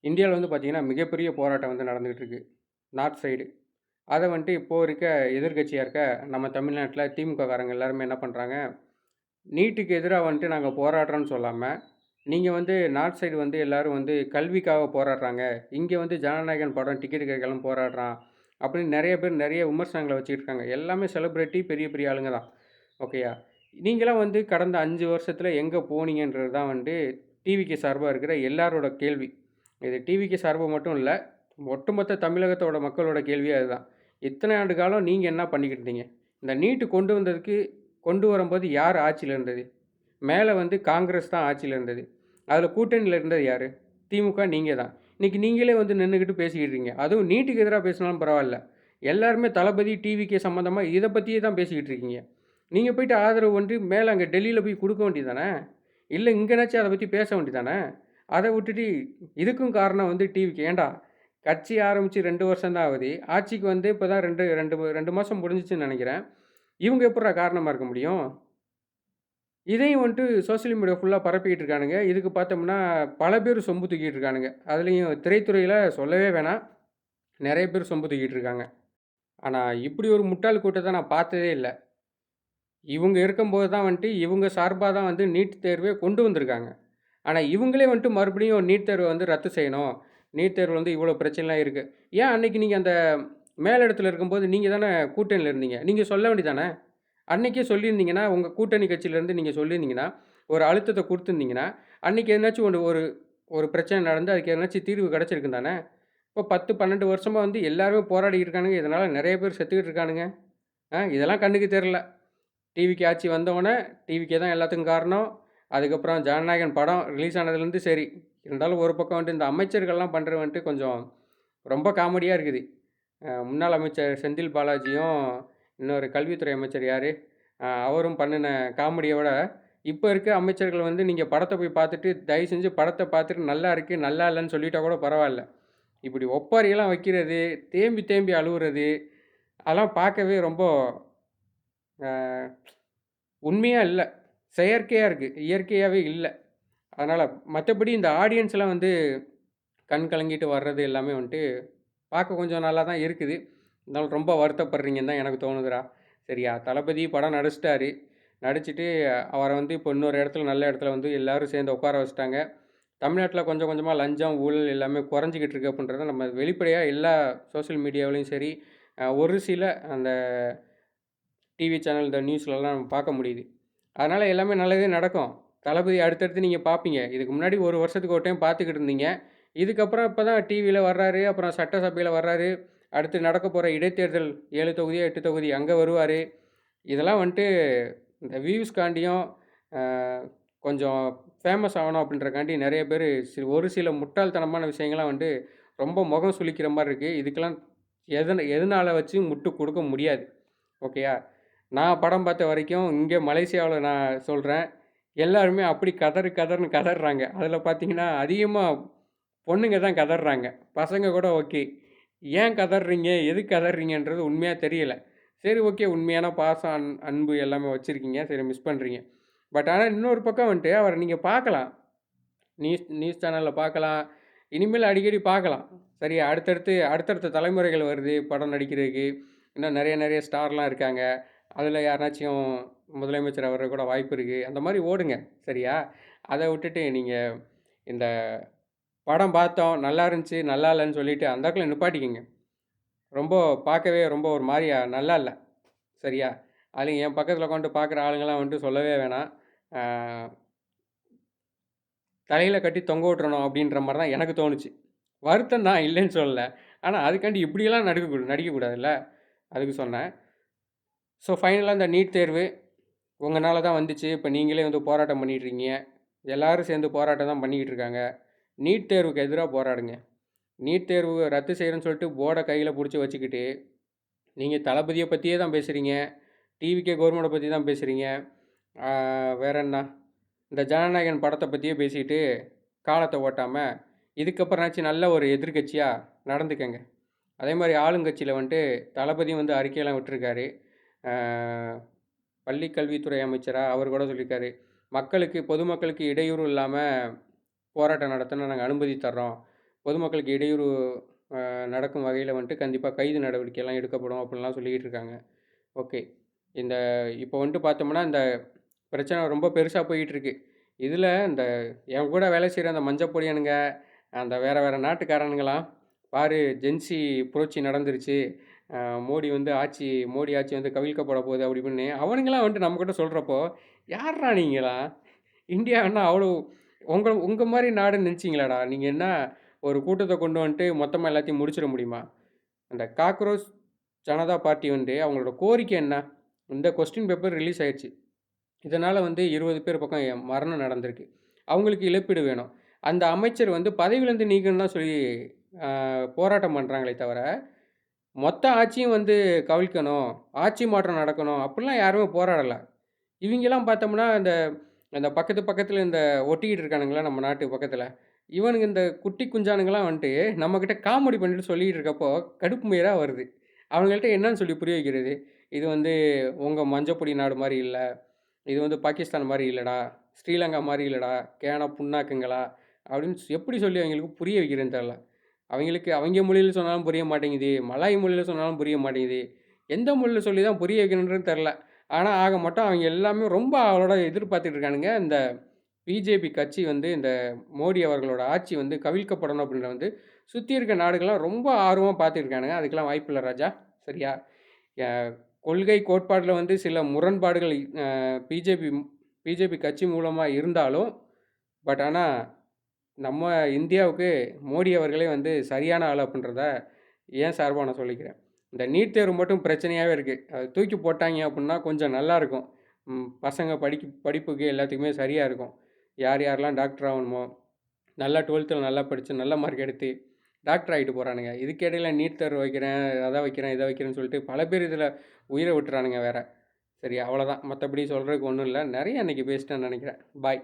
இந்தியால வந்து பார்த்தீங்கன்னா, மிகப்பெரிய போராட்டம் வந்து நடந்துகிட்டு இருக்கு. North side. அத வந்துட்டு இப்போ இருக்க எதிர்க்கட்சியா இருக்க நம்ம தமிழ்நாட்ல திமுக காரங்க எல்லாருமே என்ன பண்றாங்க, நீட்டுக்கு எதிரா வந்துட்டு நாங்க போராடுறோம்ன்னு சொல்லாம, நீங்க வந்து நார்த் சைடு வந்து எல்லாரும் வந்து கல்விக்காக போராடுறாங்க. இங்க வந்து ஜனநாயகன் படம் டிக்கெட் கிடைக்கலன்னு போராடுறான். அப்படின்னு நெறைய பேர் நெறைய விமர்சனங்கள வச்சுட்டு இருக்காங்க. எல்லாமே செலிபிரிட்டி பெரிய பெரிய ஆளுங்க தான். ஓகேயா? நீங்கலாம் வந்து கடந்த 5 வருஷத்துல எங்க போனீங்கன்றது தான் வந்து டிவிகே சார்பா இருக்கிற எல்லாரோட கேள்வி. இது டிவிகே சார்பு மட்டும் இல்ல. ஒட்டுமொத்த தமிழகத்தோட மக்களோட கேள்வியே அதுதான். இத்தனை ஆண்டு காலம் நீங்க என்ன பண்ணிக்கிட்டு இருந்தீங்க? இந்த நீட் கொண்டு வரும்போது யார் ஆட்சியில இருந்தது? மேல வந்து காங்கிரஸ் தான் ஆட்சியில இருந்தது. அதுல கூட்டணியில இருந்தது யாரு? திமுக நீங்க தான். இன்னைக்கு நீங்களே வந்து நின்னுகிட்டு பேசிக்கிட்டு இருக்கீங்க. அதுவும் நீட்டுக்கு எதிரா பேசினாலும் பரவால்ல. எல்லாருமே தளபதி, டிவிகே சம்மந்தமா இத பத்தியே தான் பேசிக்கிட்டு இருக்கீங்க. நீங்க போயிட்டு ஆதரவு வந்து மேல அங்க டெல்லியில போய் குடுக்க வேண்டியது தானே! இல்ல இங்கனாச்சும் அத பத்தி பேச வேண்டியது தானே! அத விட்டுட்டு இதுக்கும் காரணம் வந்து டிவிகே. ஏன்டா கட்சி ஆரம்பிச்சு 2 வருஷம் தான் ஆகுது. ஆட்சிக்கு வந்து இப்ப தான் 2 மாசம் முடிஞ்சுச்சுன்னு நெனைக்கிறேன். இவங்க எப்புட்றா காரணமா இருக்க முடியும்? இதையும் வந்துட்டு சோசியல் மீடியா ஃபுல்லா பரப்பிக்கிட்டு இருக்கானுங்க. இதுக்கு பார்த்தோம்னா, பல பேர் சொம்பு தூக்கிட்டு இருக்கானுங்க. அதுலயும் திரைத்துறையில சொல்லவே வேணாம். நெறைய பேர் சொம்பு தூக்கிட்டு இருக்காங்க. ஆனா, இப்படி ஒரு முட்டாள் கூட்டத்த நான் பார்த்ததே இல்ல. இவுங்க இருக்கும்போது தான் வந்துட்டு, இவுங்க சார்பா தான் வந்து நீட் தேர்வே கொண்டு வந்திருக்காங்க. ஆனா, இவுங்களே வந்துட்டு மறுபடியும் நீட் தேர்வ வந்து ரத்து செய்யணும். நீட் தேர்வுல வந்து இவ்வளோ பிரச்சனைலாம் இருக்கு. ஏன் அன்னைக்கு நீங்க அந்த மேலிடத்துல இருக்கும்போது நீங்க தானே கூட்டணியில இருந்தீங்க. நீங்க சொல்ல வேண்டியது தானே? அன்னைக்கே சொல்லியிருந்தீங்கன்னா, உங்க கூட்டணி கட்சியிலேருந்து நீங்க சொல்லியிருந்தீங்கன்னா, ஒரு அழுத்தத்த குடுத்துருந்தீங்கன்னா, அன்னைக்கு எதனாச்சும் ஒண்ணு ஒரு ஒரு பிரச்சனை நடந்து அதுக்கு எதனாச்சும் தீர்வு கிடைச்சிருக்கும் தானே! இப்போ 10, 12 வருஷமா வந்து எல்லாருமே போராடிட்டு இருக்கானுங்க. இதனால நெறைய பேர் செத்துக்கிட்டு இருக்கானுங்க. இதெல்லாம் கண்ணுக்கு தெர்ல. டிவிக்கு ஆட்சி வந்தவுனே, டிவிக்கே தான் எல்லாத்துக்கும் காரணம். அதுக்கப்புறம் ஜனநாயகன் படம் ரிலீஸ் ஆனதுலேருந்து சரி. இருந்தாலும் ஒரு பக்கம் வந்துட்டு இந்த அமைச்சர்கள்லாம் பண்றது வந்துட்டு கொஞ்சம் ரொம்ப காமெடியா இருக்குது. முன்னாள் அமைச்சர் செந்தில் பாலாஜியும், இன்னொரு கல்வித்துறை அமைச்சர் யாரு? அவரும் பண்ணுன காமெடிய விட, இப்ப இருக்க அமைச்சர்கள் வந்து நீங்க படத்த போய் பார்த்துட்டு, தயவு செஞ்சு படத்த பார்த்துட்டு நல்லா இருக்கு, நல்லா இல்லன்னு சொல்லிட்டா கூட பரவால்ல. இப்படி ஒப்பாரியெல்லாம் வைக்கிறது, தேம்பி தேம்பி அழுவுறது, அதெல்லாம் பார்க்கவே ரொம்ப அ உண்மையா இல்ல. செயற்கையா இருக்கு. இயற்கையாவே இல்ல. அதனால மத்தபடி இந்த ஆடியன்ஸ்லாம் வந்து கண் கலங்கிட்டு வர்றது எல்லாமே வந்துட்டு பார்க்க கொஞ்சம் நல்லா தான் இருக்குது. இருந்தாலும் ரொம்ப வருத்தப்படுறீங்கன்னு தான் எனக்கு தோணுதுடா. சரியா? தளபதி படம் நடிச்சுட்டாரு. நடிச்சுட்டு அவர வந்து இப்போ இன்னொரு இடத்துல நல்ல இடத்துல வந்து எல்லாரும் சேர்ந்து உட்கார வச்சுட்டாங்க. தமிழ்நாட்ல கொஞ்சம் கொஞ்சமா லஞ்சம், ஊழல் எல்லாமே குறைஞ்சுகிட்டு இருக்கு அப்படின்றத நம்ம வெளிப்படையா எல்லா சோசியல் மீடியாவிலயும் சரி, ஒரு சில அந்த டிவி சேனல் இந்த நியூஸ்லலாம் நம்ம பார்க்க முடியுது. அதனால எல்லாமே நல்லதே நடக்கும். தளபதி அடுத்தடுத்து நீங்க பார்ப்பீங்க. இதுக்கு முன்னாடி 1 வருஷத்துக்கு ஒரு டைம் பார்த்துக்கிட்டு இருந்தீங்க. இதுக்கப்புறம் இப்ப தான் டிவில வர்றாரு. அப்புறம் சட்டசபையில வர்றாரு. அடுத்து நடக்கப்போற இடைத்தேர்தல் 7 தொகுதியோ, 8 தொகுதி அங்க வருவாரு. இதெல்லாம் வந்துட்டு இந்த வியூஸ்காண்டியும், அ கொஞ்சம் ஃபேமஸ் ஆவணும் அப்படின்றக்காண்டி நெறைய பேரு ஒரு சில முட்டாள்தனமான விஷயங்கள்லாம் வந்து ரொம்ப முகம் சுளிக்கிற மாரி இருக்கு. இதுக்கெல்லாம் எதுனால வச்சு முட்டு குடுக்க முடியாது. ஓகேயா? நான் படம் பார்த்த வரைக்கும், இங்க மலேசியாவுல நான் சொல்றேன். எல்லாருமே அப்படி கதறு கதறுன்னு கதர்றாங்க. அதில பார்த்தீங்கன்னா, அதிகமா பொண்ணுங்க தான் கதர்றாங்க. பசங்க கூட ஓகே. ஏன் கதர்றீங்க? எதுக்கு கதர்றீங்கன்றது உண்மையா தெரியல. சரி ஓகே. உண்மையான பாசம், அன்பு எல்லாமே வச்சிருக்கீங்க. சரி மிஸ் பண்றீங்க. பட் ஆனா இன்னொரு பக்கம் வந்துட்டு அவர நீங்க பார்க்கலாம். நியூஸ் நியூஸ் சேனல்ல பார்க்கலாம். இனிமேல் அடிக்கடி பார்க்கலாம். சரியா? அடுத்தடுத்த தலைமுறைகள் வருது படம் நடிக்கிறதுக்கு. இன்னும் நெறைய நெறைய ஸ்டார்லாம் இருக்காங்க. அதில யாருனாச்சும் முதலமைச்சர் வர கூட வாய்ப்பு இருக்கு. அந்த மாரி ஓடுங்க. சரியா? அத விட்டுட்டு நீங்க இந்த படம் பார்த்தோம், நல்லா இருந்துச்சு, நல்லா இல்லன்னு சொல்லிட்டு அந்த இடத்துல நிப்பாட்டிக்கங்க. ரொம்ப பார்க்கவே ரொம்ப ஒரு மாரியா நல்லா இல்ல. சரியா? அதுலயும் என் பக்கத்தில உட்காந்துட்டு பார்க்குற ஆளுங்கலாம் வந்துட்டு சொல்லவே வேணாம். ஆ தலையில கட்டி தொங்க விட்டுறணும் அப்படின்ற மாரி தான் எனக்கு தோணுச்சு. வருத்தம் தான் இல்லைன்னு சொல்லல. ஆனா அதுக்காண்டி இப்படியெல்லாம் நடிக்கக்கூடாதுல்ல. அதுக்கு சொன்னேன். ஸோ ஃபைனலா இந்த நீட் தேர்வு உங்கனால தான் வந்துச்சு. இப்ப நீங்களே வந்து போராட்டம் பண்ணிட்டு இருக்கீங்க. எல்லாரும் சேர்ந்து போராட்டம் தான் பண்ணிக்கிட்டு இருக்காங்க. நீட் தேர்வுக்கு எதிரா போராடுங்க. நீட் தேர்வு ரத்து செய்றேன்னு சொல்லிட்டு போர்ட கையில புடிச்சு வச்சுக்கிட்டு, நீங்க தளபதிய பத்தியே தான் பேசுறீங்க. டிவிகே கவர்மெண்ட்ட பத்தி தான் பேசுறீங்க. ஆ வேற என்ன? இந்த ஜனநாயகன் படத்த பத்தியே பேசிட்டு காலத்த ஓட்டாம, இதுக்கப்புறம்னாச்சும் நல்ல ஒரு எதிர்க்கட்சியா நடந்துக்கங்க. அதேமாரி ஆளுங்கட்சியில வந்துட்டு தளபதியும் வந்து அறிக்கையெல்லாம் விட்டுருக்காரு. ஆ பள்ளி கல்வித்துறை அமைச்சரா அவர் கூட சொல்லியிருக்காரு. பொதுமக்களுக்கு இடையூறு இல்லாம போராட்டம் நடத்த நாங்க அனுமதி தர்றோம். பொதுமக்களுக்கு இடையூறு நடக்கும் வகையில் வந்துட்டு கண்டிப்பாக கைது நடவடிக்கைலாம் எடுக்கப்படும் அப்படின்லாம் சொல்லிக்கிட்டு இருக்காங்க. ஓகே. இந்த இப்போ வந்துட்டு பார்த்தோம்னா, இந்த பிரச்சனை ரொம்ப பெருசா போயிட்டு இருக்கு. இதில இந்த என் கூட வேலை செய்ற அந்த மஞ்ச பொடியனுங்க, அந்த வேற வேற நாட்டுக்காரனுங்கலாம், பாரு ஜென்சி புரட்சி நடந்துருச்சு. அ மோடி வந்து மோடி ஆட்சி வந்து கவிழ்க்கப்பட போகுது அப்படி இப்படின்னு, அவனுங்கலாம் வந்துட்டு நம்மகிட்ட சொல்றப்போ, யார்றா நீங்கலாம்? இந்தியான்னா அவ்வளோ உங்க உங்க மாரி நாடுன்னு நெனச்சீங்களாடா? நீங்க என்ன ஒரு கூட்டத்த கொண்டு வந்துட்டு மொத்தமா எல்லாத்தையும் முடிச்சிட முடியுமா? அந்த காக்ரோச் ஜனதா பார்ட்டி வந்து அவங்களோட கோரிக்கை என்ன? இந்த கொஸ்டின் பேப்பர் ரிலீஸ் ஆயிருச்சு. இதனால வந்து 20 பேர் பக்கம் மரணம் நடந்திருக்கு. அவங்களுக்கு இழப்பீடு வேணும். அந்த அமைச்சர் வந்து பதவியிலேருந்து நீக்கணும்னு தான் சொல்லி அ போராட்டம் பண்றாங்களே தவிர, மொத்த ஆட்சியும் வந்து கவிழ்க்கணும், ஆட்சி மாற்றம் நடக்கணும் அப்படிலாம் யாருமே போராடல. இவிங்கலாம் பார்த்தோம்னா, இந்த அந்த பக்கத்து பக்கத்துல இந்த ஒட்டிக்கிட்டு இருக்கானுங்கல்ல நம்ம நாட்டு பக்கத்துல. இவனுங்க இந்த குட்டி குஞ்சானுங்கலாம் வந்துட்டு நம்மகிட்ட காமெடி பண்ணிட்டு சொல்லிட்டு இருக்கப்போ, கடுப்பு மேரா வருது. அவனுங்கள்ட்ட என்னன்னு சொல்லி புரிய வைக்கிறது? இது வந்து உங்க மஞ்சப்பொடி நாடு மாரி இல்ல. இது வந்து பாகிஸ்தான் மாரி இல்லடா. ஸ்ரீலங்கா மாரி இல்லடா. கேன புண்ணாக்குங்களா? அப்படின்னு எப்படி சொல்லி அவைங்களுக்கு புரிய வைக்கிறதுன்னு தெர்ல. அவைங்களுக்கு அவைங்க மொழியில சொன்னாலும் புரிய மாட்டேங்குது. மலாய் மொழியில சொன்னாலும் புரிய மாட்டேங்குது. எந்த மொழியில சொல்லி தான் புரிய வைக்கணுன்றது தெர்ல. ஆனா, ஆக மொத்தம் அவைங்க எல்லாமே ரொம்ப ஆவலோட எதிர்பார்த்துட்டு இருக்கானுங்க. இந்த பிஜேபி கட்சி வந்து இந்த மோடி அவர்களோட ஆட்சி வந்து கவிழ்க்கப்படணும் அப்படின்றத வந்து சுத்தி இருக்க நாடுகள்லாம் ரொம்ப ஆர்வமா பார்த்துட்டு இருக்கானுங்க. அதுக்கெல்லாம் வாய்ப்பில்ல ராஜா. சரியா? ய கொள்கை கோட்பாடுல வந்து சில முரண்பாடுகள் அ பிஜேபி பிஜேபி கட்சி மூலமா இருந்தாலும், ஆனா நம்ம இந்தியாவுக்கு மோடி அவர்களே வந்து சரியான ஆள் அப்படின்றத என் சார்பா நான் சொல்லிக்கிறேன். இந்த நீட் தேர்வு மட்டும் பிரச்சனையாவே இருக்கு. அத தூக்கி போட்டாய்ங்க அப்புட்ன்னா கொஞ்சம் நல்லாருக்கும். பசங்க படிப்புக்கு எல்லாத்துக்குமே சரியா இருக்கும். யார் யாரெல்லாம் டாக்டர் ஆவணுமோ, நல்லா 12ல நல்லா படிச்சு நல்ல மார்க் எடுத்து டாக்டர் ஆயிட்டு போறானுங்க. இதுக்கு இடையில நீட் தேர்வு வைக்கிறேன், அத வைக்கிறேன், இத வைக்கிறேன்னு சொல்லிட்டு பல பேர் இதில உயிர விட்டுறானுங்க வேற. சரி அவ்வளோதான். மத்தபடி சொல்றதுக்கு ஒண்ணும் இல்ல. நெறைய இன்னைக்கு பேசிட்டேன்னு நெனைக்கிறேன். பாய்.